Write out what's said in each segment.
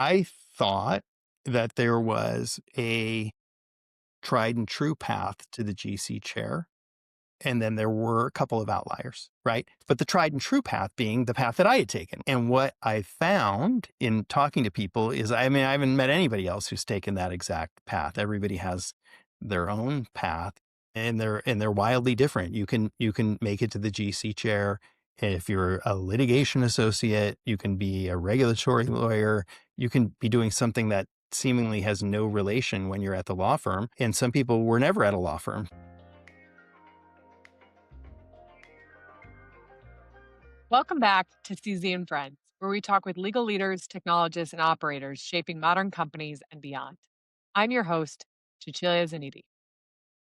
I thought that there was a tried and true path to the GC chair. And then there were a couple of outliers, right? But the tried and true path being the path that I had taken. And what I found in talking to people is, I haven't met anybody else who's taken that exact path. Everybody has their own path and they're wildly different. You can make it to the GC chair. If you're a litigation associate, you can be a regulatory lawyer. You can be doing something that seemingly has no relation when you're at the law firm. And some people were never at a law firm. Welcome back to CZ and Friends, where we talk with legal leaders, technologists, and operators shaping modern companies and beyond. I'm your host, Cecilia Zanidi.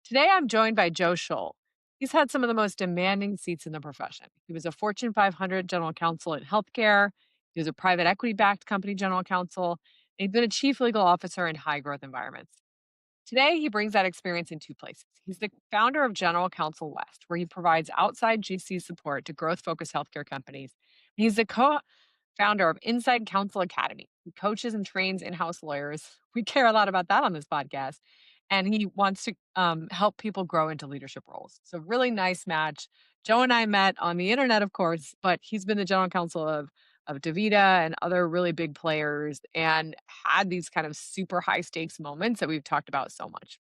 Today, I'm joined by Joe Schohl. He's had some of the most demanding seats in the profession. He was a Fortune 500 general counsel in healthcare. He was a private equity-backed company general counsel. And he's been a chief legal officer in high-growth environments. Today, he brings that experience in two places. He's the founder of GeneralCounselWest, where he provides outside GC support to growth focused healthcare companies. He's the co founder of Inside Counsel Academy. He coaches and trains in house lawyers. We care a lot about that on this podcast. And he wants to help people grow into leadership roles. So, really nice match. Joe and I met on the internet, of course, but he's been the general counsel of DaVita and other really big players and had these kind of super high stakes moments that we've talked about so much.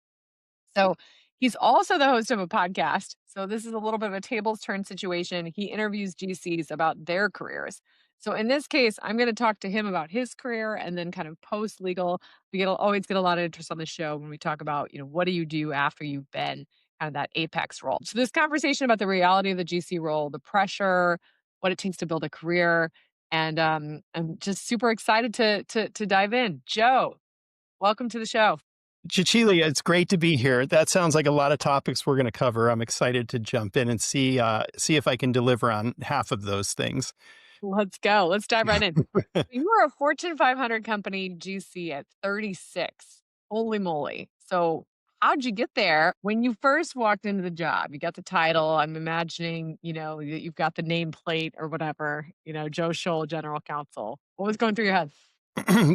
So he's also the host of a podcast. So this is a little bit of a tables turn situation. He interviews GCs about their careers. So in this case, I'm going to talk to him about his career and then kind of post legal. Always get a lot of interest on the show when we talk about, what do you do after you've been kind of that apex role. So this conversation about the reality of the GC role, the pressure, what it takes to build a career, and I'm just super excited to dive in. Joe, welcome to the show. Cecilia, it's great to be here. That sounds like a lot of topics we're going to cover. I'm excited to jump in and see if I can deliver on half of those things. Let's go. Let's dive right in. You were a Fortune 500 company GC at 36. Holy moly. So, how'd you get there? When you first walked into the job, you got the title. I'm imagining, that you've got the nameplate or whatever, Joe Scholl, General Counsel. What was going through your head?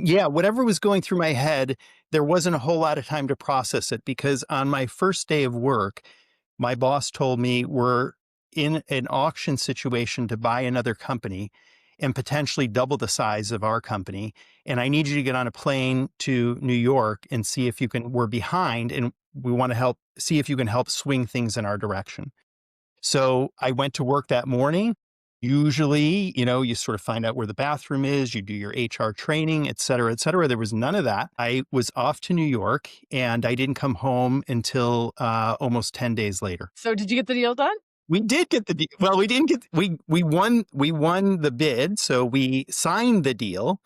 Yeah, whatever was going through my head, there wasn't a whole lot of time to process it because on my first day of work, my boss told me we're in an auction situation to buy another company and potentially double the size of our company. And I need you to get on a plane to New York and see if you can, we're behind and we want to see if you can help swing things in our direction. So I went to work that morning. Usually, you sort of find out where the bathroom is, you do your HR training, et cetera, et cetera. There was none of that. I was off to New York and I didn't come home until almost 10 days later. So, did you get the deal done? We did get the deal. Well, we didn't get, we won the bid. So we signed the deal,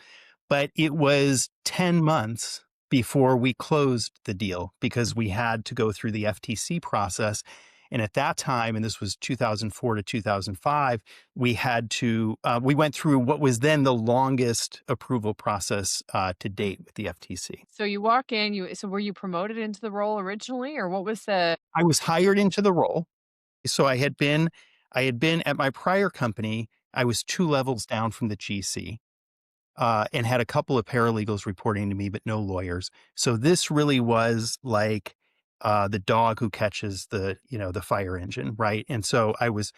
but it was 10 months before we closed the deal because we had to go through the FTC process. And at that time, and this was 2004 to 2005, we went through what was then the longest approval process to date with the FTC. So you walk in, so were you promoted into the role originally, or what was the? I was hired into the role. So I had been at my prior company, I was 2 levels down from the GC. And had a couple of paralegals reporting to me, but no lawyers. So this really was like the dog who catches the fire engine, right? And so I was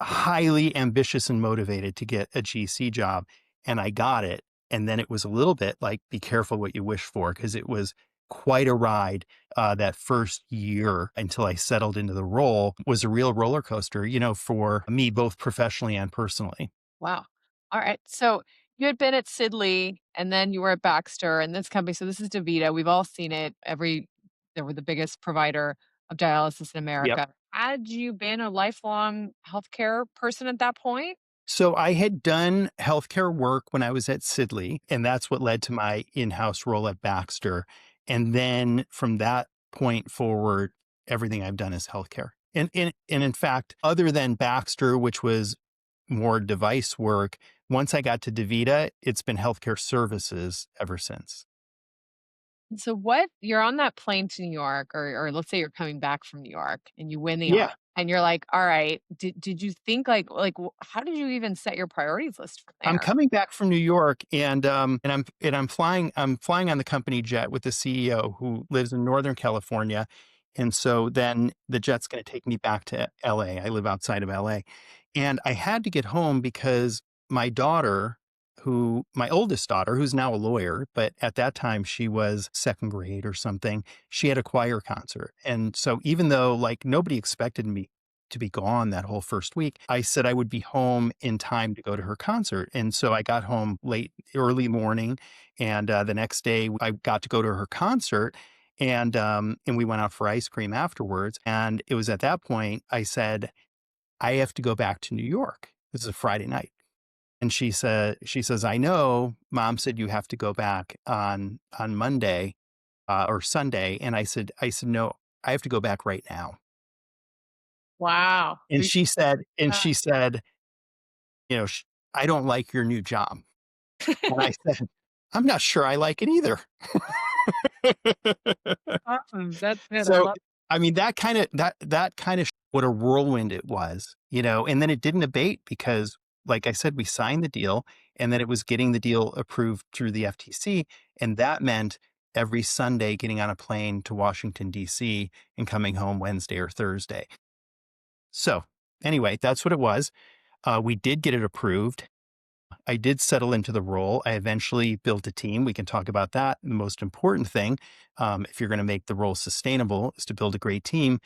highly ambitious and motivated to get a GC job, and I got it. And then it was a little bit like, be careful what you wish for, because it was quite a ride. That first year until I settled into the role was a real roller coaster, for me, both professionally and personally. Wow. All right. So you had been at Sidley and then you were at Baxter and this company. So this is DaVita. We've all seen it. They were the biggest provider of dialysis in Yep. America. Had you been a lifelong healthcare person at that point? So I had done healthcare work when I was at Sidley, and that's what led to my in-house role at Baxter. And then from that point forward, everything I've done is healthcare. And in fact, other than Baxter, which was more device work, once I got to DaVita, it's been healthcare services ever since. So you're on that plane to New York, or let's say you're coming back from New York and you win the Yeah. and you're like, "All right." Did you think how did you even set your priorities list from I'm there? coming back from New York and I'm flying on the company jet with the CEO who lives in Northern California. And so then the jet's going to take me back to LA. I live outside of LA. And I had to get home because my daughter, my oldest daughter, who's now a lawyer, but at that time she was second grade or something, she had a choir concert. And so even though like nobody expected me to be gone that whole first week, I said I would be home in time to go to her concert. And so I got home late, early morning, and the next day I got to go to her concert, and we went out for ice cream afterwards. And it was at that point I said I have to go back to New York. This is a Friday night. And she says, I know mom said you have to go back on Monday or Sunday. And I said, no, I have to go back right now. Wow. And Uh, she said, you know, I don't like your new job. And I said, I'm not sure I like it either. awesome. That's good. I So, love I mean, that kind of what a whirlwind it was, and then it didn't abate because, like I said, we signed the deal and then it was getting the deal approved through the FTC. And that meant every Sunday getting on a plane to Washington, DC and coming home Wednesday or Thursday. So, anyway, that's what it was. We did get it approved. I did settle into the role. I eventually built a team. We can talk about that. The most important thing, if you're going to make the role sustainable, is to build a great team.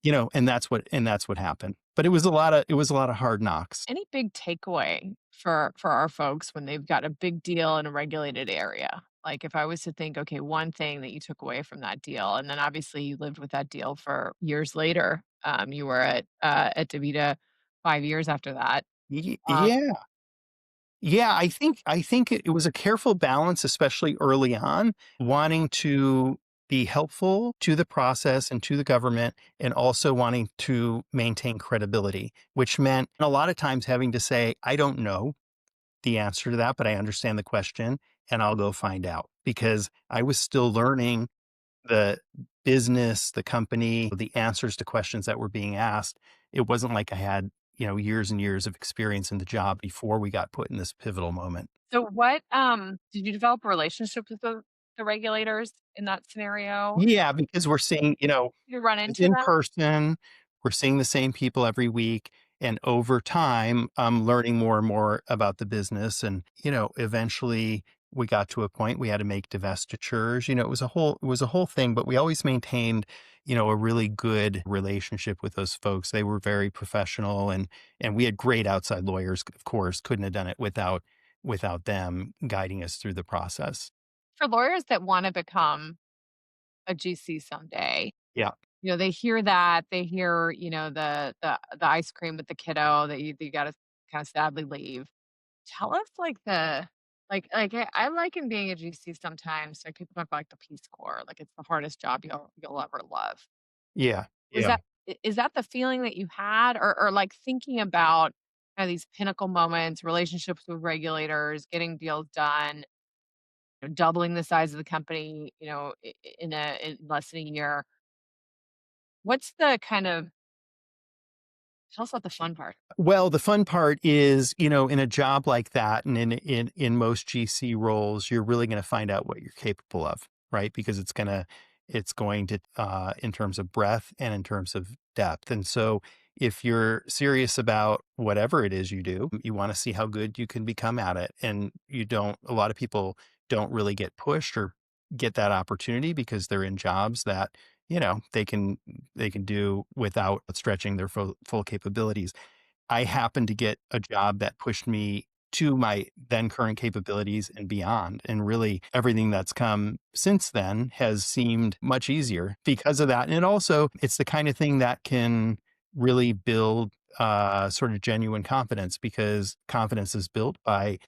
And that's what happened. But it was a lot of hard knocks. any big takeaway for our folks when they've got a big deal in a regulated area. Like if I was to think, okay, one thing that you took away from that deal, and then obviously you lived with that deal for years later. You were at DaVita 5 years after that. Um, Yeah, yeah. I think it was a careful balance, especially early on, wanting to be helpful to the process and to the government, and also wanting to maintain credibility, which meant a lot of times having to say, "I don't know the answer to that, but I understand the question and I'll go find out," because I was still learning the business, the company, the answers to questions that were being asked. It wasn't like I had, years and years of experience in the job before we got put in this pivotal moment. so what did you develop a relationship with the regulators in that scenario? Yeah, because we're seeing, You run it's into in them? person. We're seeing the same people every week. And over time, I'm learning more and more about the business. And, eventually we got to a point we had to make divestitures. It was a whole thing, but we always maintained, a really good relationship with those folks. They were very professional and we had great outside lawyers, of course, couldn't have done it without them guiding us through the process. For lawyers that want to become a GC someday, Yeah. they hear that, they hear, the ice cream with the kiddo that you gotta kinda sadly leave. Tell us, I liken being a GC sometimes, like, people talk about, like, the Peace Corps, like, it's the hardest job you'll ever love. Yeah. Was Yeah. that is that the feeling that you had? Or, like, thinking about kinda these pinnacle moments, relationships with regulators, getting deals done, doubling the size of the company, in less than a year. What's the kind of tell us about the fun part. Well, the fun part is, in a job like that and in most GC roles, you're really going to find out what you're capable of, right? Because it's going to in terms of breadth and in terms of depth. And so if you're serious about whatever it is you do, you want to see how good you can become at it. And a lot of people don't really get pushed or get that opportunity because they're in jobs that, they can do without stretching their full capabilities. I happened to get a job that pushed me to my then current capabilities and beyond. And really, everything that's come since then has seemed much easier because of that. And it's the kind of thing that can really build sort of genuine confidence, because confidence is built by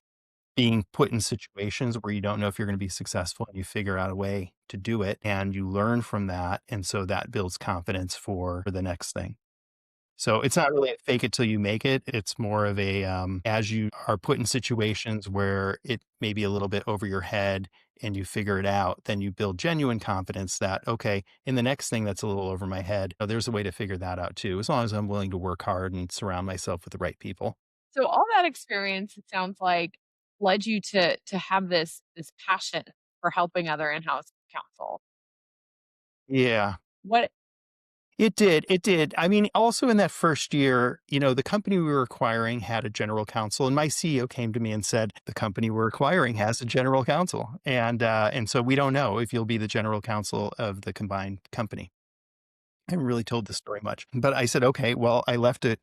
being put in situations where you don't know if you're going to be successful and you figure out a way to do it and you learn from that. And so that builds confidence for the next thing. So it's not really a fake it till you make it. It's more of as you are put in situations where it may be a little bit over your head and you figure it out, then you build genuine confidence that, okay, in the next thing that's a little over my head, oh, there's a way to figure that out too, as long as I'm willing to work hard and surround myself with the right people. So all that experience, it sounds like, led you to have this passion for helping other in-house counsel. Yeah. What It did, it did. I mean, also in that first year, the company we were acquiring had a general counsel, and my CEO came to me and said, "The company we're acquiring has a general counsel, and so we don't know if you'll be the general counsel of the combined company." I haven't really told this story much, but I said, "Okay, well, I left a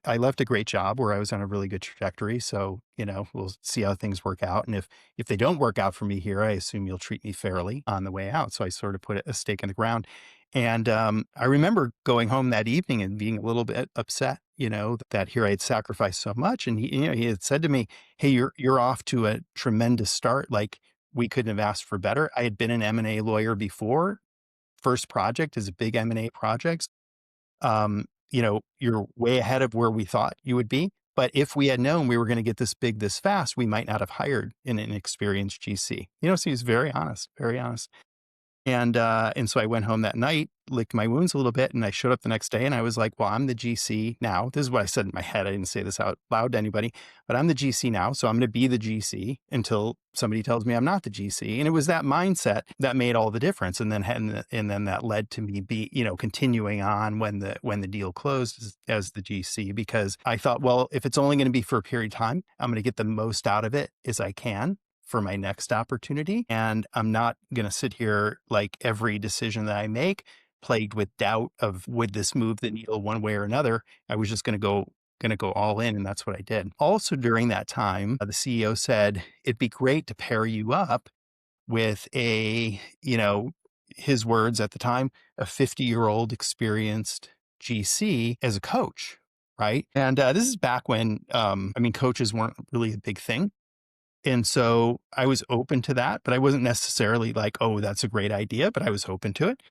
great job where I was on a really good trajectory, so, we'll see how things work out, and if they don't work out for me here, I assume you'll treat me fairly on the way out." So I sort of put a stake in the ground, and, I remember going home that evening and being a little bit upset, that here I had sacrificed so much, and he had said to me, "Hey, you're off to a tremendous start, like, we couldn't have asked for better." I had been an M&A lawyer before. First project is a big M&A project. You're way ahead of where we thought you would be. But if we had known we were going to get this big this fast, we might not have hired an inexperienced GC. So he's very honest, very honest. And so I went home that night, licked my wounds a little bit, and I showed up the next day and I was like, well, I'm the GC now. This is what I said in my head. I didn't say this out loud to anybody, but I'm the GC now. So I'm going to be the GC until somebody tells me I'm not the GC. And it was that mindset that made all the difference. And then that led to me continuing on when the deal closed as the GC, because I thought, well, if it's only going to be for a period of time, I'm going to get the most out of it as I can for my next opportunity. And I'm not going to sit here like every decision that I make plagued with doubt of would this move the needle one way or another. I was just going to go all in. And that's what I did. Also during that time, the CEO said, it'd be great to pair you up with his words at the time, a 50-year-old experienced GC as a coach. Right. And this is back when, coaches weren't really a big thing. And so I was open to that, but I wasn't necessarily like, oh, that's a great idea, but I was open to it.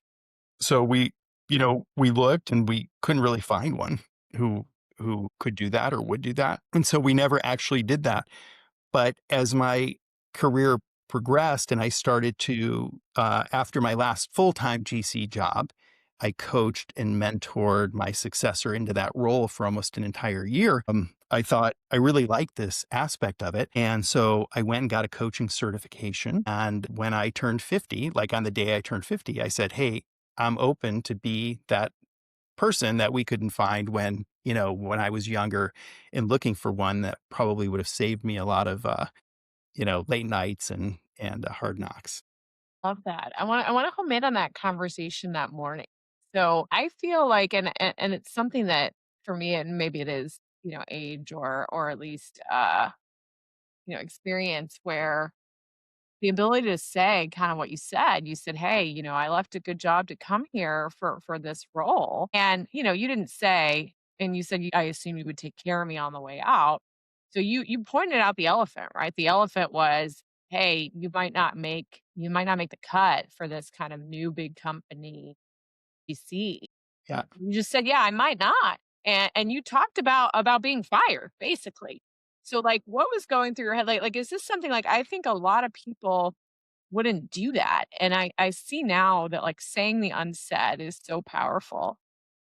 So we looked and we couldn't really find one who could do that or would do that. And so we never actually did that. But as my career progressed and I started to, after my last full-time GC job, I coached and mentored my successor into that role for almost an entire year. I thought I really liked this aspect of it. And so I went and got a coaching certification. And when I turned 50, like on the day I turned 50, I said, hey, I'm open to be that person that we couldn't find when I was younger, and looking for one that probably would have saved me a lot of, late nights and hard knocks. Love that. I want to home in on that conversation that morning. So I feel like, and it's something that for me, and maybe it is, age or at least experience, where the ability to say kind of what you said. You said, "Hey, I left a good job to come here for this role," and you didn't say, and you said, "I assume you would take care of me on the way out." So you pointed out the elephant, right? The elephant was, "Hey, you might not make the cut for this kind of new big company you see." Yeah. You just said, "Yeah, I might not." And you talked about being fired, basically. So, like, what was going through your head? Like, is this something, like, I think a lot of people wouldn't do that, and I see now that, like, saying the unsaid is so powerful.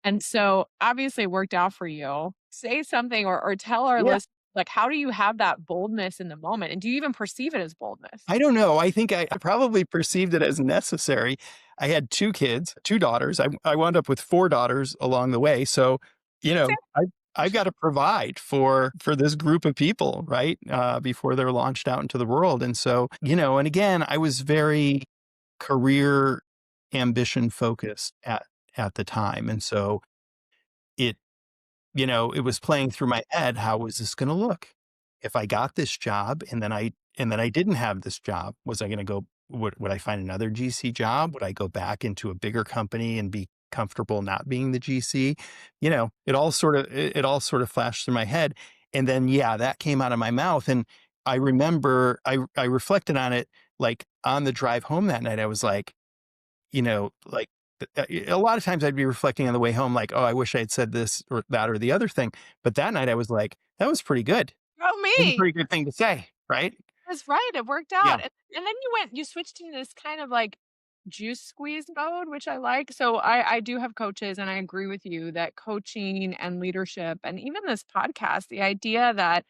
And so, obviously, it worked out for you. Say something or tell our Yeah. list, like, how do you have that boldness in the moment? And do you even perceive it as boldness? I don't know. I think I probably perceived it as necessary. I had 2 kids, 2 daughters. I wound up with 4 daughters along the way. So, I've got to provide for this group of people, right? Before they're launched out into the world. And so, and again, I was very career ambition focused at the time. And so it it was playing through my head, how was this gonna look? If I got this job and then I didn't have this job, was I gonna go would I find another GC job? Would I go back into a bigger company and be comfortable not being the GC? It all sort of flashed through my head. And then, yeah, that came out of my mouth. And I remember I reflected on it, like, on the drive home that night. I was like, like, a lot of times I'd be reflecting on the way home, like, oh, I wish I had said this or that or the other thing. But that night I was like, that was pretty good. Oh, It was a me. pretty good thing to say, right? That's right, it worked Yeah, out, and then you switched into this kind of, like, juice squeeze mode, which I like. So I do have coaches, and I agree with you that coaching and leadership and even this podcast, the idea that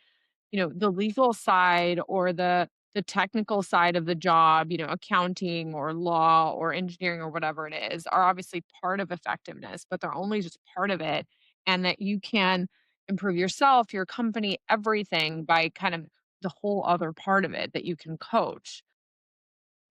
the legal side or the technical side of the job, accounting or law or engineering or whatever it is, are obviously part of effectiveness, but they're only just part of it. And that you can improve yourself, your company, everything by kind of the whole other part of it that you can coach.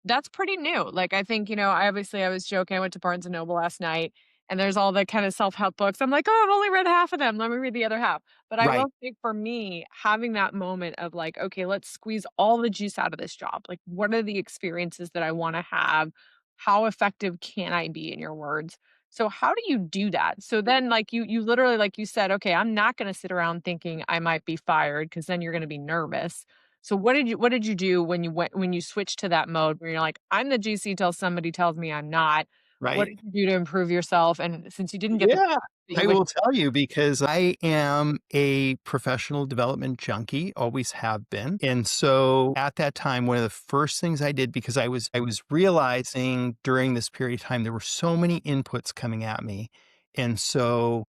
That's pretty new. Like, I think, I was joking. I went to Barnes& and Noble last night, and there's all the kind of self-help books. I'm like, "Oh, I've only read half of them. Let me read the other half." But I right. will say for me, having that moment of like, "Okay, let's squeeze all the juice out of this job. Like, what are the experiences that I wanna have? How effective can I be?" in your words. So how do you do that? So then, like, you literally, like you said, "Okay, I'm not gonna sit around thinking I might be fired," because then you're gonna be nervous. So what did you do when you switched to that mode where you're like, "I'm the GC till somebody tells me I'm not." What Right. did you do to improve yourself? And since you didn't get the Yeah, that you I wish. will tell you because I am a professional development junkie, always have been. And so at that time, one of the first things I did because I was realizing during this period of time there were so many inputs coming at me. And so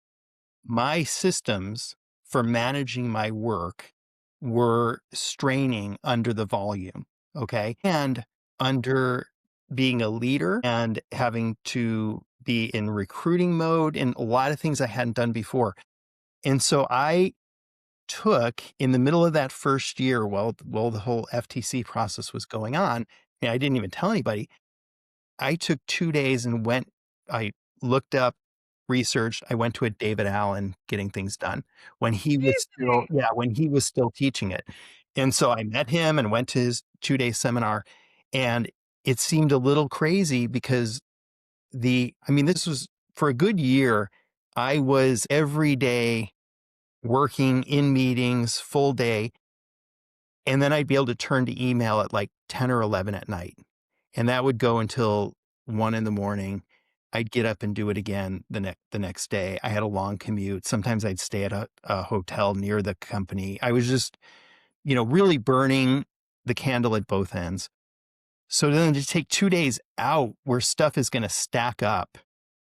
my systems for managing my work were straining under the volume. Okay. And under being a leader and having to be in recruiting mode and a lot of things I hadn't done before. And so I took in the middle of that first year while the whole FTC process was going on, and I didn't even tell anybody, I took 2 days and I looked up, researched, I went to a David Allen Getting Things Done Amazing. when he was still teaching it. And so I met him and went to his 2-day seminar, and it seemed a little crazy because this was for a good year, I was every day working in meetings, full day, and then I'd be able to turn to email at like 10 or 11 at night. And that would go until 1 in the morning. I'd get up and do it again the next day. I had a long commute. Sometimes I'd stay at a hotel near the company. I was just, really burning the candle at both ends. So then to take 2 days out where stuff is going to stack up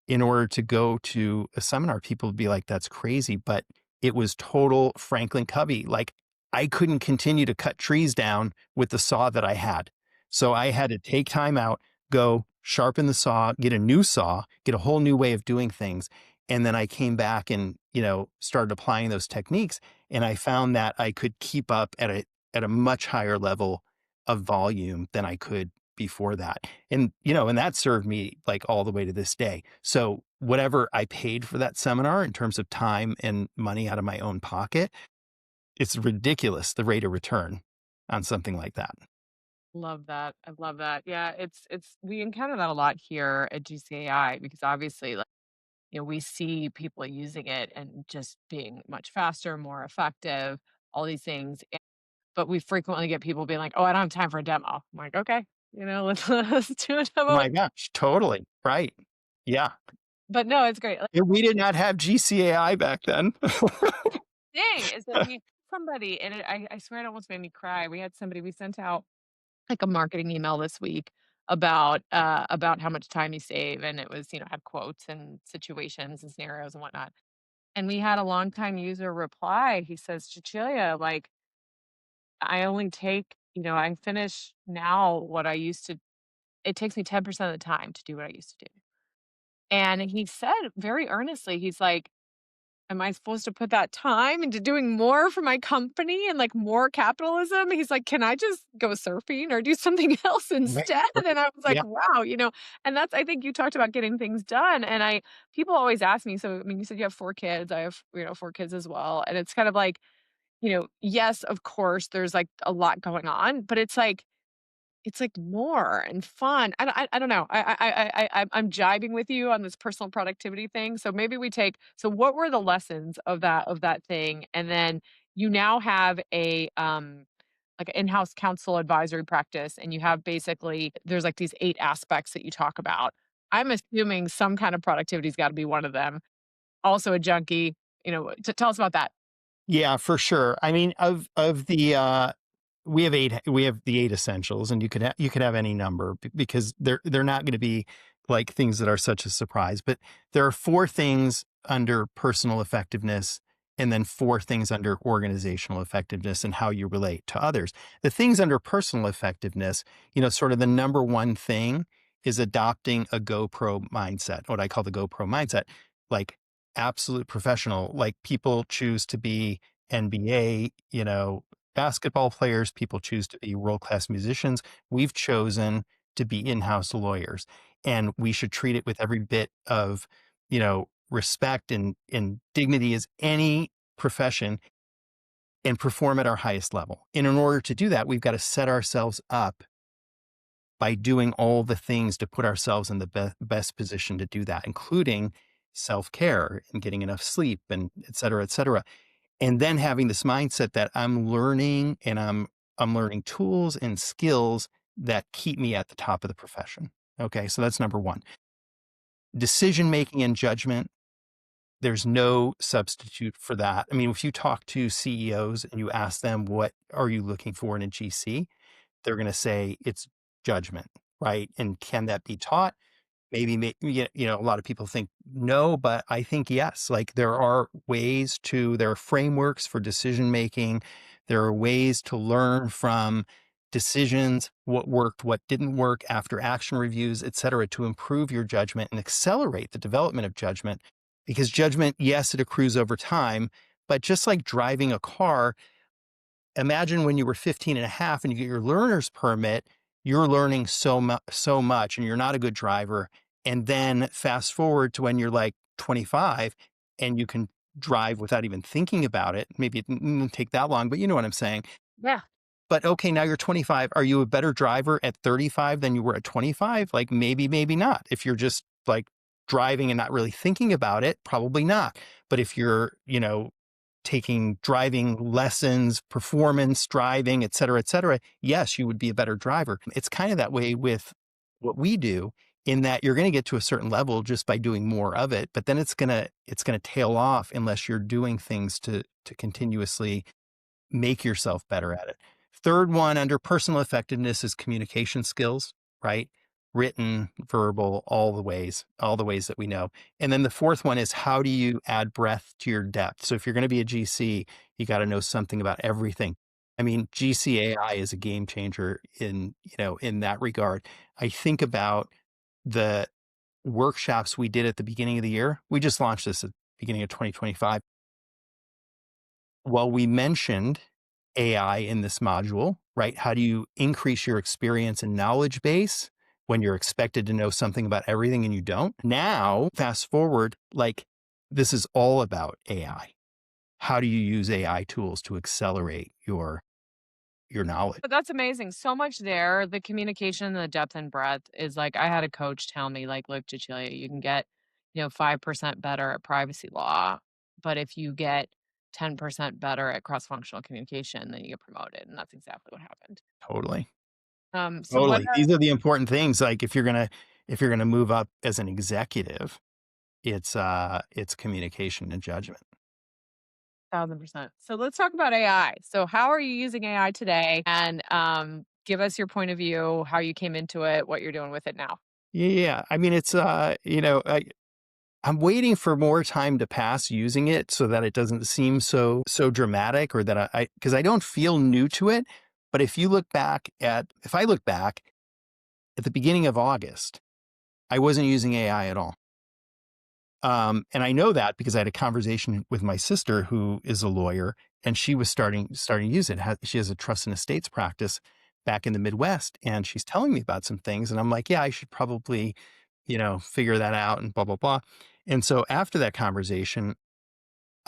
in order to go to a seminar, people would be like, that's crazy. But it was total Franklin Covey. Like I couldn't continue to cut trees down with the saw that I had. So I had to take time out, go sharpen the saw, get a new saw, get a whole new way of doing things. And then I came back and, started applying those techniques. And I found that I could keep up at a much higher level of volume than I could before that. And that served me like all the way to this day. So whatever I paid for that seminar in terms of time and money out of my own pocket, it's ridiculous the rate of return on something like that. Love that. I love that. Yeah, it's we encounter that a lot here at GCAI because obviously, like, we see people using it and just being much faster, more effective, all these things. But we frequently get people being like, "Oh, I don't have time for a demo." I'm like, "Okay, let's do a Oh demo." my gosh, totally. Right. Yeah. But no, it's great. Like, And we did not have GCAI back then. thing is that we somebody and I swear it almost made me cry. We sent out like a marketing email this week about how much time you save, and it was, had quotes and situations and scenarios and whatnot. And we had a longtime user reply. He says, "Cecilia, like, I only take, I finish now what I used to it takes me 10% of the time to do what I used to do." And he said very earnestly, he's like, "Am I supposed to put that time into doing more for my company and, like, more capitalism?" He's like, "Can I just go surfing or do something else Right. instead?" Right. And I was like, Yeah. "Wow," and that's I think you talked about getting things done, and people always ask me, so, I mean, you said you have 4 kids, I have, 4 kids as well, and it's kind of like, yes, of course, there's, like, a lot going on, but it's like more and fun. I don't know. I'm jibing with you on this personal productivity thing. So maybe so what were the lessons of that thing? And then you now have like an in-house counsel advisory practice, and you have basically there's like these 8 aspects that you talk about. I'm assuming some kind of productivity's got to be one of them. Also a junkie, tell us about that. Yeah, for sure. I mean, of the we have the 8 essentials, and you could have any number because they're not going to be like things that are such a surprise. But there are 4 things under personal effectiveness, and then 4 things under organizational effectiveness and how you relate to others. The things under personal effectiveness, sort of the number one thing is adopting a GoPro mindset, what I call the GoPro mindset, like absolute professional. Like people choose to be NBA, basketball players, people choose to be world-class musicians. We've chosen to be in-house lawyers, and we should treat it with every bit of, respect and dignity as any profession, and perform at our highest level. And in order to do that, we've got to set ourselves up by doing all the things to put ourselves in the best position to do that, including self-care and getting enough sleep and et cetera, et cetera. And then having this mindset that I'm learning, and I'm learning tools and skills that keep me at the top of the profession. Okay, so that's number one. Decision making and judgment, there's no substitute for that. I mean, if you talk to CEOs and you ask them, what are you looking for in a GC? They're going to say it's judgment, right? And can that be taught? Maybe, a lot of people think no, but I think yes. Like there are frameworks for decision making. There are ways to learn from decisions, what worked, what didn't work, after action reviews, et cetera, to improve your judgment and accelerate the development of judgment. Because judgment, yes, it accrues over time, but just like driving a car, imagine when you were 15 and a half and you get your learner's permit, you're learning so much and you're not a good driver. And then fast forward to when you're like 25 and you can drive without even thinking about it. Maybe it didn't take that long, but you know what I'm saying. Yeah. But okay, now you're 25. Are you a better driver at 35 than you were at 25? Like maybe, maybe not. If you're just like driving and not really thinking about it, probably not. But if you're, taking driving lessons, performance driving, et cetera, yes, you would be a better driver. It's kind of that way with what we do, in that you're going to get to a certain level just by doing more of it, but then it's going to tail off unless you're doing things to continuously make yourself better at it. Third one under personal effectiveness is communication skills, right? Written, verbal, all the ways that we know. And then the fourth one is, how do you add breadth to your depth? So if you're going to be a GC, you got to know something about everything. I mean, GCAI is a game changer in that regard. I think about the workshops we did at the beginning of the year. We just launched this at the beginning of 2025. Well, we mentioned AI in this module, right? How do you increase your experience and knowledge base when you're expected to know something about everything and you don't? Now, fast forward, like this is all about AI. How do you use AI tools to accelerate your knowledge? But that's amazing. So much there. The communication, the depth and breadth is like I had a coach tell me, like, look, Cecilia, you can get, 5% better at privacy law. But if you get 10% better at cross-functional communication, then you get promoted. And that's exactly what happened. Totally. So what Totally. These are the important things. Like if you're gonna move up as an executive, it's communication and judgment. 1000%. So let's talk about AI. So how are you using AI today? And give us your point of view, how you came into it, what you're doing with it now. Yeah. I mean, it's I'm waiting for more time to pass using it so that it doesn't seem so dramatic, or that because I don't feel new to it. But if I look back at the beginning of August, I wasn't using AI at all. And I know that because I had a conversation with my sister, who is a lawyer, and she was starting to use it. She has a trust and estates practice back in the Midwest, and she's telling me about some things, and I'm like, yeah, I should probably, figure that out and blah blah blah. And so after that conversation,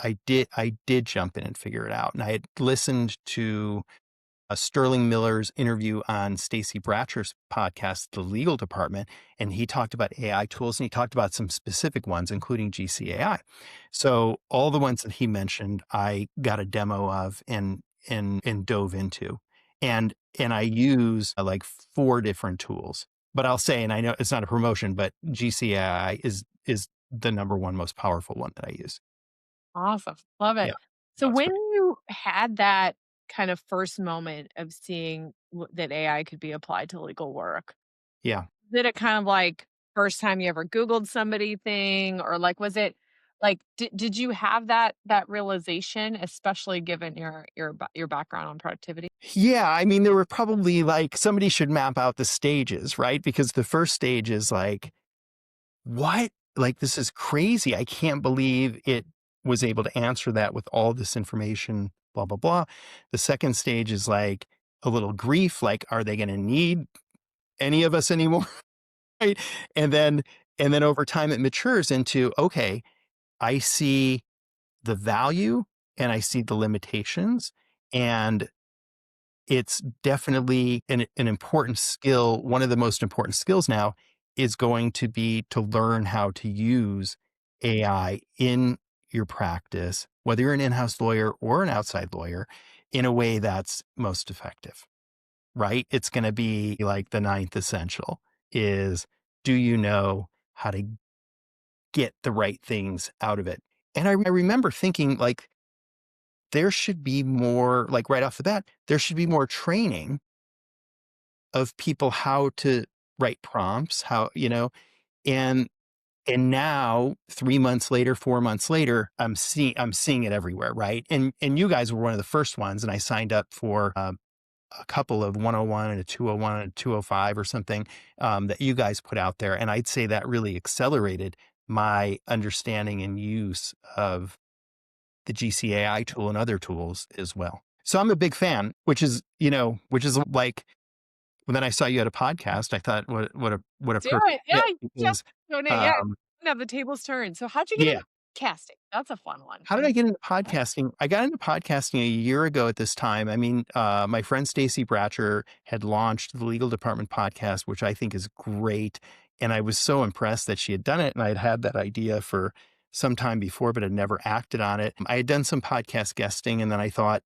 I did jump in and figure it out, and I had listened to Sterling Miller's interview on Stacey Bratcher's podcast, The Legal Department, and he talked about AI tools, and he talked about some specific ones, including GCAI. So all the ones that he mentioned, I got a demo of and dove into, and I use like 4 different tools. But I'll say, and I know it's not a promotion, but GCAI is the number one most powerful one that I use. Awesome. Love it. Yeah, So that's when great. you had that kind of first moment of seeing that AI could be applied to legal work? Yeah. Did it kind of like first time you ever Googled somebody thing, or like was it like did you have that realization, especially given your background on productivity? Yeah, I mean, there were probably like somebody should map out the stages, right? Because the first stage is like, what? Like, this is crazy. I can't believe it was able to answer that with all this information, blah, blah, blah. The second stage is like a little grief, like, are they going to need any of us anymore? Right. And then, and then over time it matures into, okay, I see the value and I see the limitations. And it's definitely an important skill. One of the most important skills now is going to be to learn how to use AI in your practice, whether you're an in-house lawyer or an outside lawyer, in a way that's most effective, right? It's going to be like the ninth essential is, do you know how to get the right things out of it? And I remember thinking like, there should be more, like right off the bat, there should be more training of people how to write prompts, how, and and now 3 months later, 4 months later, I'm seeing it everywhere, right? And you guys were one of the first ones, and I signed up for a couple of 101 and a 201 and a 205 or something that you guys put out there, and I'd say that really accelerated my understanding and use of the GCAI tool and other tools as well. So I'm a big fan, which is like when then I saw you had a podcast, I thought, what a Do perfect it. Yeah, fit yep. because, Donate, yeah. um, Now the tables turn. So how'd you get yeah. into casting? That's a fun one. How did I get into podcasting? I got into podcasting a year ago at this time. I mean, my friend Stacy Bratcher had launched the Legal Department podcast, which I think is great. And I was so impressed that she had done it. And I had had that idea for some time before, but had never acted on it. I had done some podcast guesting, and then I thought,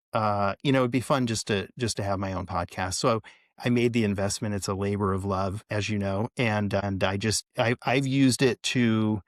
it'd be fun just to have my own podcast. So I made the investment. It's a labor of love, as you know, and I've used it to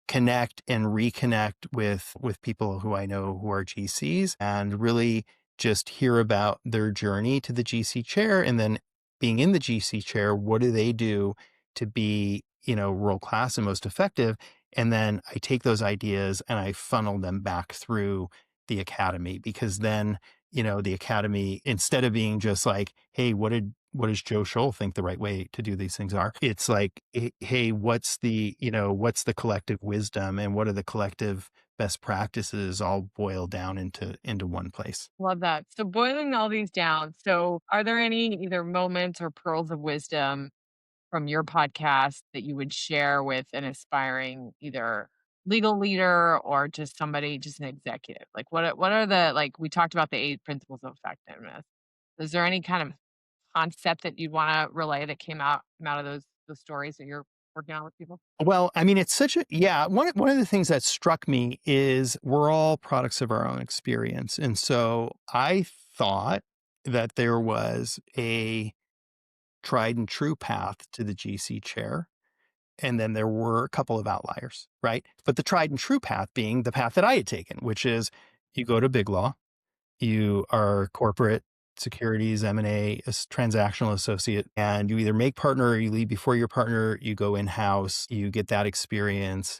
connect and reconnect with people who I know who are GCs and really just hear about their journey to the GC chair. And then being in the GC chair, what do they do to be, world class and most effective? And then I take those ideas and I funnel them back through the academy, because then, the academy, instead of being just like, hey, what does Joe Scholl think the right way to do these things are? It's like, hey, what's the collective wisdom and what are the collective best practices all boiled down into one place. Love that. So boiling all these down, so are there any either moments or pearls of wisdom from your podcast that you would share with an aspiring either legal leader or just somebody, just an executive? Like what are the like we talked about the 8 principles of effectiveness. Is there any kind of concept that you'd want to relay that came out of those stories that you're working on with people? Well, I mean, it's such a yeah. One of the things that struck me is we're all products of our own experience, and so I thought that there was a tried and true path to the GC chair. And then there were a couple of outliers, right? But the tried and true path being the path that I had taken, which is you go to big law, you are corporate securities, M&A, transactional associate, and you either make partner or you leave before your partner, you go in-house, you get that experience,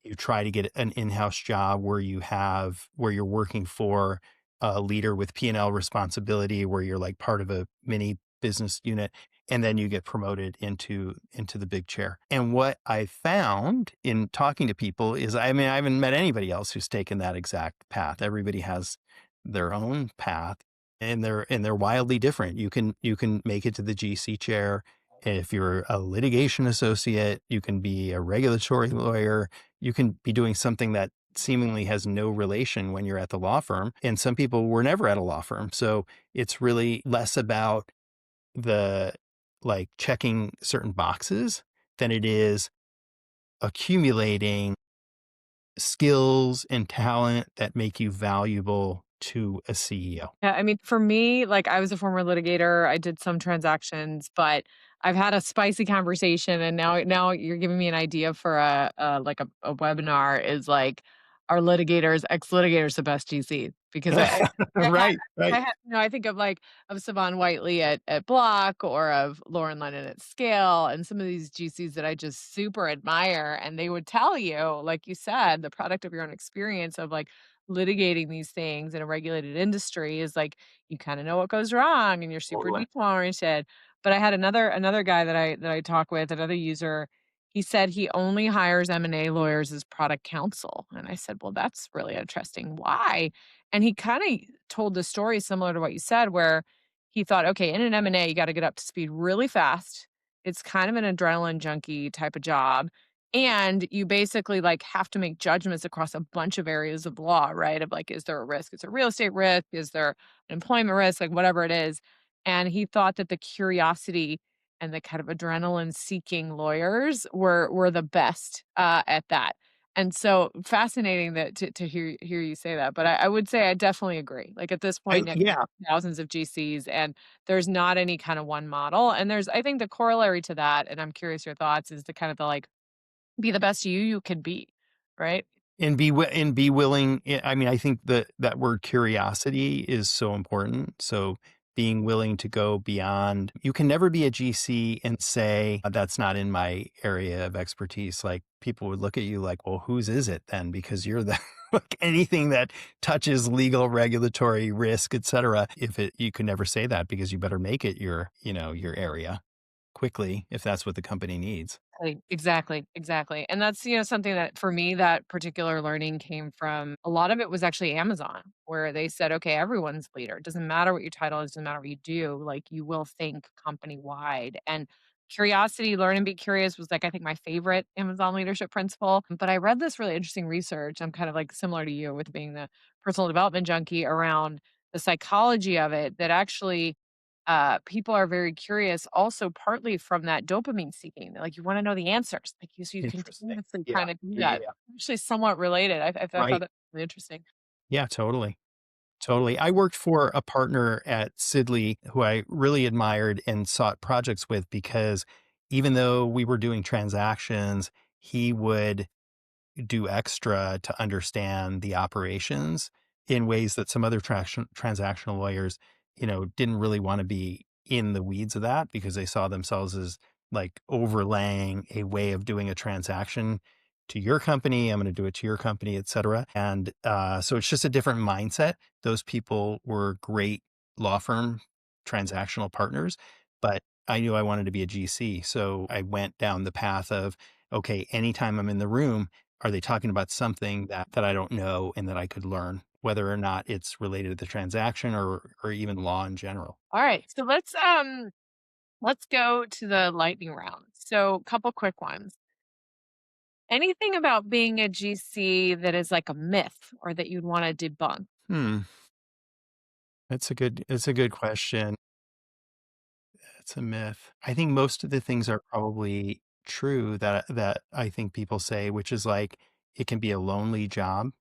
you try to get an in-house job where you're working for a leader with P&L responsibility, where you're like part of a mini business unit, and then you get promoted into the big chair. And what I found in talking to people is, I mean, I haven't met anybody else who's taken that exact path. Everybody has their own path, and they're wildly different. You can make it to the GC chair if you're a litigation associate, you can be a regulatory lawyer, you can be doing something that seemingly has no relation when you're at the law firm, and some people were never at a law firm. So it's really less about the like checking certain boxes than it is accumulating skills and talent that make you valuable to a CEO. Yeah, I mean, for me, like I was a former litigator. I did some transactions, but I've had a spicy conversation, and now you're giving me an idea for a like a webinar. Is like, are litigators, ex litigators, the best GCs? because I had Right, right. I think of, like, of Savon Whiteley at Block or of Lauren Lennon at Scale and some of these GCs that I just super admire, and they would tell you, like you said, the product of your own experience of, like, litigating these things in a regulated industry is, like, you kinda know what goes wrong and you're super Totally. detail-oriented. But I had another guy that I talk with, another user, he said he only hires M&A lawyers as product counsel, and I said, "Well, that's really interesting. Why?" And he kinda told the story similar to what you said, where he thought, "Okay, in an M&A, you gotta get up to speed really fast. It's kind of an adrenaline junkie type of job, and you basically, like, have to make judgments across a bunch of areas of law, right? Of, like, is there a risk? Is there a real estate risk? Is there an employment risk?" Like, whatever it is. And he thought that the curiosity and the kind of adrenaline seeking lawyers were the best, at that. And so fascinating that to hear you say that, but I would say I definitely agree. Like, at this point, now Yeah. thousands of GCs, and there's not any kind of one model, and there's I think the corollary to that, and I'm curious your thoughts, is the kind of the, like, be the best you can be, right? And be willing. I mean, I think that word curiosity is so important. So being willing to go beyond. You can never be a GC and say that's not in my area of expertise. Like people would look at you like, well, whose is it then? Because you're the like anything that touches legal, regulatory risk, et cetera. You can never say that because you better make it your area quickly if that's what the company needs. Exactly, exactly, and that's, something that for me, that particular learning came from a lot of it was actually Amazon, where they said, "Okay, everyone's leader. It doesn't matter what your title is, doesn't matter what you do, like, you will think company-wide." And curiosity, learn and be curious was, like, I think my favorite Amazon leadership principle, but I read this really interesting research, I'm kind of, like, similar to you with being the personal development junkie around the psychology of it, that actually people are very curious also partly from that dopamine seeking. Like you want to know the answers. Like you so you Interesting. continuously Yeah. kind of do Yeah. Yeah. that. Yeah. Actually somewhat related. I thought Right. that really interesting. Yeah, totally. Totally. I worked for a partner at Sidley who I really admired and sought projects with because even though we were doing transactions, he would do extra to understand the operations in ways that some other transactional lawyers, didn't really want to be in the weeds of that because they saw themselves as like overlaying a way of doing a transaction to your company. I'm going to do it to your company, et cetera. And so it's just a different mindset. Those people were great law firm transactional partners, but I knew I wanted to be a GC. So I went down the path of, okay, anytime I'm in the room, are they talking about something that I don't know and that I could learn, whether or not it's related to the transaction or even law in general? All right. So let's go to the lightning round. So couple quick ones. Anything about being a GC that is like a myth or that you'd want to debunk? Hmm, that's a good question. It's a myth. I think most of the things are probably true that I think people say, which is like it can be a lonely job,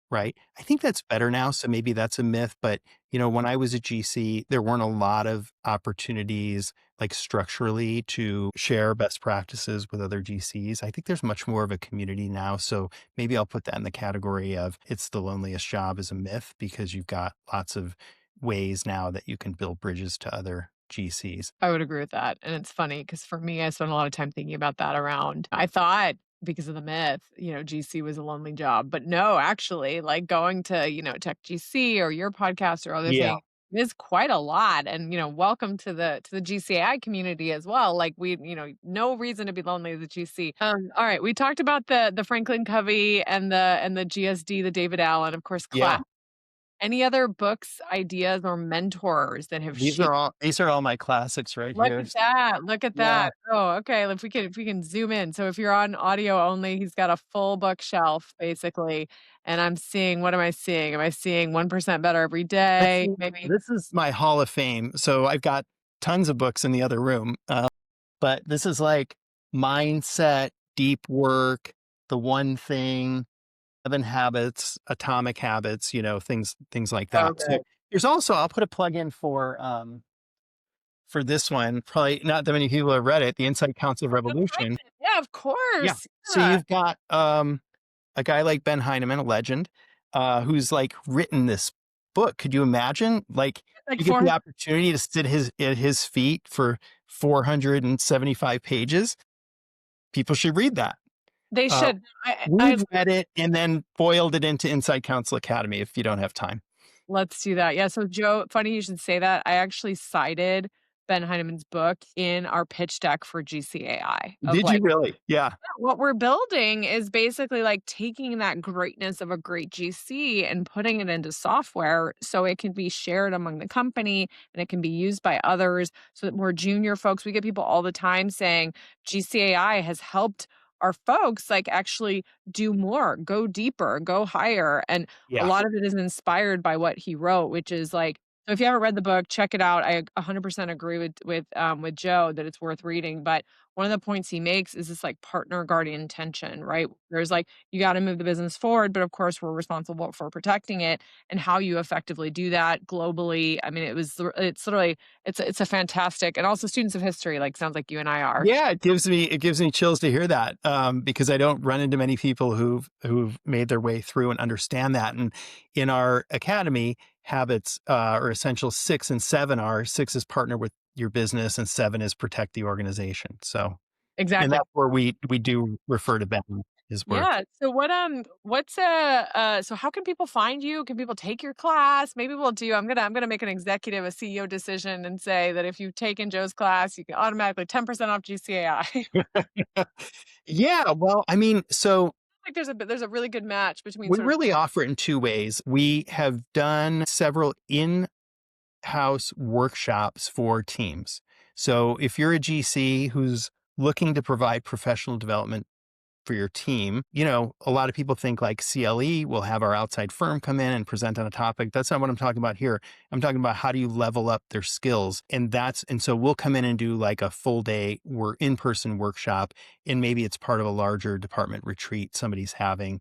right? I think that's better now, so maybe that's a myth, but when I was a GC, there weren't a lot of opportunities like structurally to share best practices with other GCs. I think there's much more of a community now, so maybe I'll put that in the category of it's the loneliest job as a myth because you've got lots of ways now that you can build bridges to other GCs. I would agree with that, and it's funny because for me, I spent a lot of time thinking about that around I thought because of the myth, GC was a lonely job, but no, actually, like, going to, Tech GC or your podcast or other Yeah. thing is quite a lot, and, welcome to the GCAI community as well, like, no reason to be lonely as a GC. Alright, we talked about the Franklin Covey and the GSD, the David Allen, of course, Yeah. any other books, ideas, or mentors that have These shaped are all my classics right Look here. at that, look at Yeah. that. Oh, okay, if we can zoom in. So if you're on audio only, he's got a full bookshelf basically, and I'm seeing what am I seeing? Am I seeing 1% Better Every This Day? is Maybe this is my Hall of Fame. So I've got tons of books in the other room, but this is like mindset, deep work, the one thing, 7 habits, atomic habits, things like so that. So good. there's also I'll put a plug in for this one. Probably not that many people have read it, The Inside Counsel I've read Revolution. it. Yeah, of Yeah. course. So Yeah. you've got a guy like Ben Heineman, a legend, who's like written this book. Could you imagine? Like, Like you get the 400. opportunity to sit at his feet for 475 pages. People should read that. They Uh, should. I we've read it and then boiled it into Inside Counsel Academy if you don't have time. Let's do that. Yeah, so Joe, funny you should say that. I actually cited Ben Heinemann's book in our pitch deck for GCAI of Did you like, really? Yeah. what we're building is basically like taking that greatness of a great GC and putting it into software so it can be shared among the company and it can be used by others so that more junior folks, we get people all the time saying GCAI has helped our folks like actually do more, go deeper, go higher. And a Yeah. lot of it is inspired by what he wrote, which is like, so if you haven't read the book, check it out. I 100% agree with Joe that it's worth reading. But one of the points he makes is this like partner guardian tension, right? There's like, you got to move the business forward, but of course, we're responsible for protecting it and how you effectively do that globally. I mean, it's literally, it's a fantastic, and also students of history, like sounds like you and I are. Yeah, it gives me chills to hear that, because I don't run into many people who've made their way through and understand that. And in our academy, habits or essential 6 and 7 are: 6 is partner with your business, and 7 is protect the organization. So, and Exactly. that's where we do refer to Ben, his work. Yeah. So so how can people find you? Can people take your class? Maybe I'm gonna make an executive, a CEO decision and say that if you've taken Joe's class, you can automatically 10% off GCAI. Yeah, well, I mean, so Like there's a really good match between we sort of. really offer it in 2 ways. We have done several in-house workshops for teams. So if you're a GC who's looking to provide professional development for your team, a lot of people think like CLE will have our outside firm come in and present on a topic. That's not what I'm talking about here. I'm talking about how do you level up their skills. And so we'll come in and do like a full day in-person workshop, and maybe it's part of a larger department retreat somebody's having.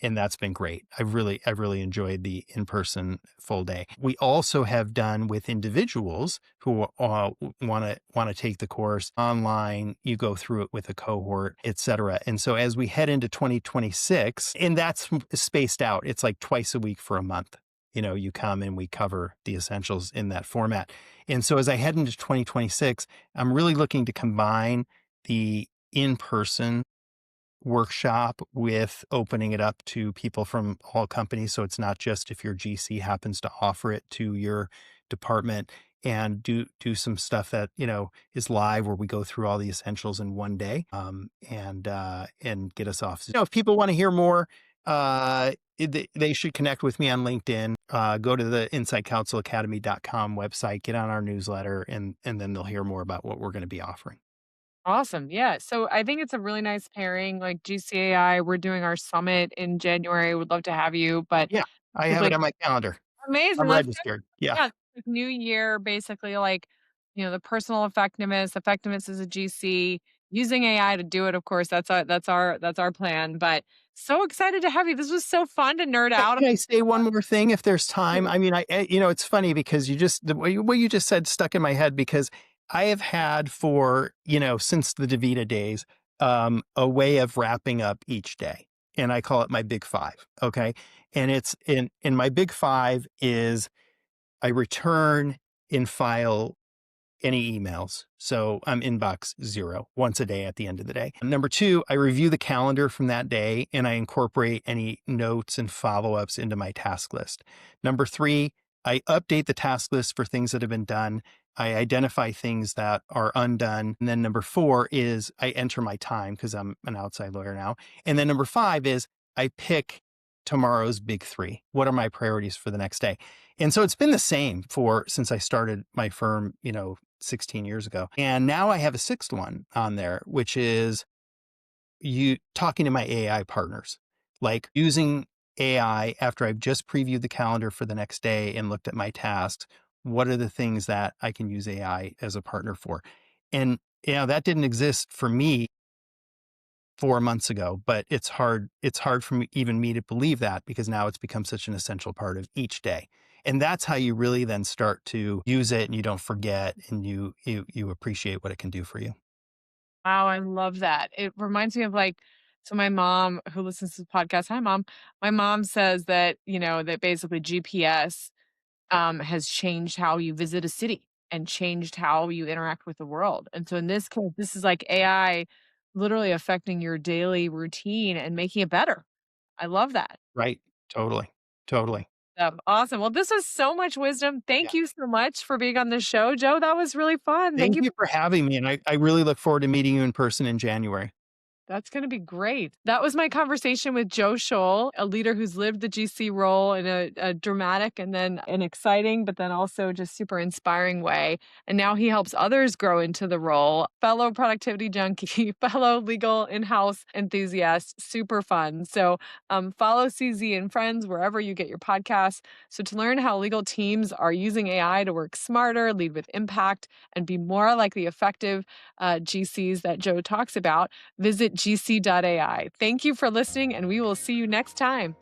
And that's been great. I've really enjoyed the in-person full day. We also have done with individuals who want to take the course online. You go through it with a cohort, et cetera. And so as we head into 2026, and that's spaced out, it's like twice a week for a month. You come and we cover the essentials in that format. And so as I head into 2026, I'm really looking to combine the in-person workshop with opening it up to people from all companies. So it's not just if your GC happens to offer it to your department, and do some stuff that, is live where we go through all the essentials in one day, and get us off. If people want to hear more, they should connect with me on LinkedIn, go to the InsideCounselAcademy.com website, get on our newsletter, and then they'll hear more about what we're going to be offering. Awesome. Yeah. So I think it's a really nice pairing. Like GCAI, we're doing our summit in January. Would love to have you, but Yeah, I have it basically on my calendar. amazing. I'm Let's registered. Yeah. Yeah, like new year, basically like, the personal effectiveness as a GC, using AI to do it, of course, that's our plan. But so excited to have you. This was so fun to nerd out. Can I say one more thing if there's time? I mean, it's funny because what you just said stuck in my head, because I have had for, since the DaVita days, a way of wrapping up each day. And I call it my big 5. Okay. And it's in my big 5 is I return and file any emails. So I'm inbox 0 once a day at the end of the day. Number 2, I review the calendar from that day and I incorporate any notes and follow-ups into my task list. Number 3, I update the task list for things that have been done. I identify things that are undone. And then number 4 is I enter my time because I'm an outside lawyer now. And then number 5 is I pick tomorrow's big 3. What are my priorities for the next day? And so it's been the same since I started my firm, 16 years ago. And now I have a 6th one on there, which is you talking to my AI partners, like using AI after I've just previewed the calendar for the next day and looked at my tasks. What are the things that I can use AI as a partner for? And, that didn't exist for me 4 months ago, but it's hard for me, even me, to believe that, because now it's become such an essential part of each day. And that's how you really then start to use it, and you don't forget, and you appreciate what it can do for you. Wow, I love that. It reminds me of like, so my mom who listens to the podcast, hi mom. My mom says that, that basically GPS has changed how you visit a city and changed how you interact with the world. And so in this case, this is like AI literally affecting your daily routine and making it better. I love that. Right. Totally. Totally. Awesome. Well, this was so much wisdom. Yeah. Thank you so much for being on the show, Joe. That was really fun. Thank Thank you. you for having me. And I really look forward to meeting you in person in January. That's going to be great. That was my conversation with Joe Scholl, a leader who's lived the GC role in a dramatic and then an exciting, but then also just super inspiring way. And now he helps others grow into the role. Fellow productivity junkie, fellow legal in house enthusiast, super fun. So follow CZ and Friends wherever you get your podcasts. So to learn how legal teams are using AI to work smarter, lead with impact, and be more like the effective GCs that Joe talks about, visit gc.ai. Thank you for listening, and we will see you next time.